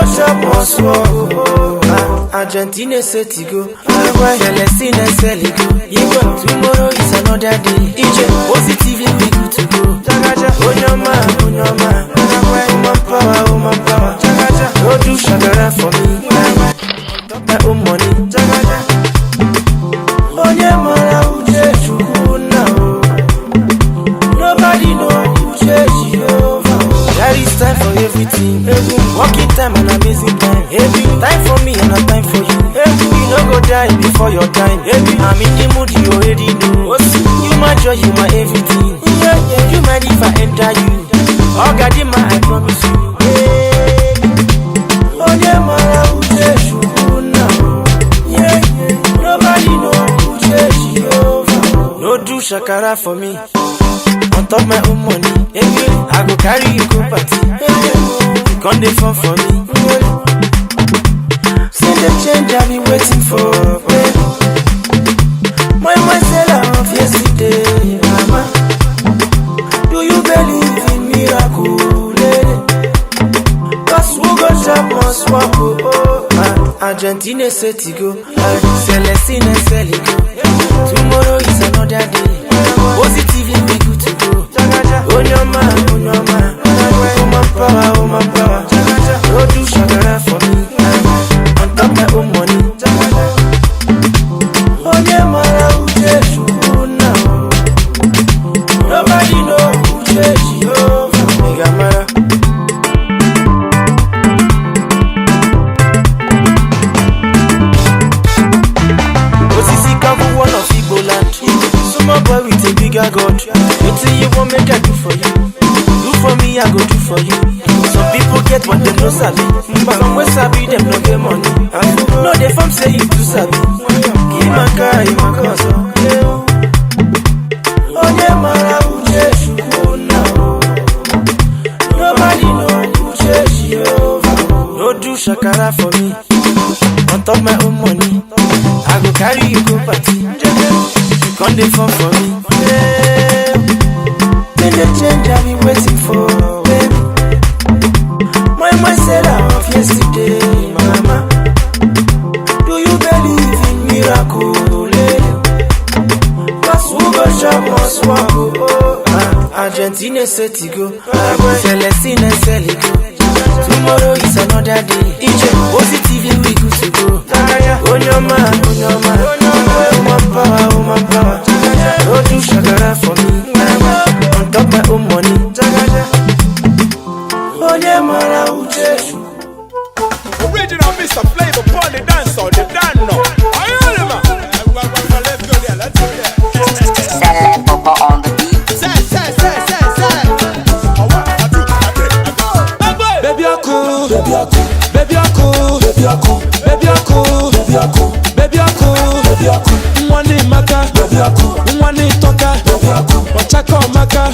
shop must walk. Argentina set to go. Celestina sell it go. Tomorrow is another day. Positively we good to go. Onyama, my power. No do shagara for me. My own money. Onyama uje chukuna. Nobody know uje Jehovah. There is time for everything. Working time and amazing time. Time for me and a time for you. You no go die before your time. I'm in the mood, you already know. You my joy, you my everything. You mind if I enter you? Oh God, I promise you. Nobody know Jehovah. No do shakara for me. On top my own money. I go carry you go party. You come dey fun for me. See the change I've been waiting for. My seller of yesterday, mama. Do you believe in miracle? Cause who go shop must walk. Argentina set to go. Celestina sell it go. Tomorrow is another day. Positively we good to go. Onyama, my power. No do shagara for me. On top my own money. Onyama uje shukuna. Nobody know uje Jehovah. Megamara. Osisi kavu one of Igbo land. Small boy with a bigger God. Until you want make I do for you. Do for me, I go do for you. Some people get what they no sabi. Some wey sabi them no get money. No they from say you too sabi. Imaka. Onyemara uje shukuna. Nobody know uje Jehovah. No do shakara for me. On top my own money. I go carry you go party. You come dey fun for me. Then the change I've been waiting for, baby. My seller of yesterday, mama. Do you believe in miracle? Cause who go shop must walk. Argentina set to go. Celestina sell it go. Tomorrow is another day. Positively we good to go. Onyama, my power. No do shagara for me. On top my own money. Onyemara uje. Original Mr. Flavor upon the dance or the dance no. Are you ready, man? Let's go there, let's go there. Celeb Papa on the beat. Say. Baby, you're cool. Mwani maka, mwani toka, wachako maka,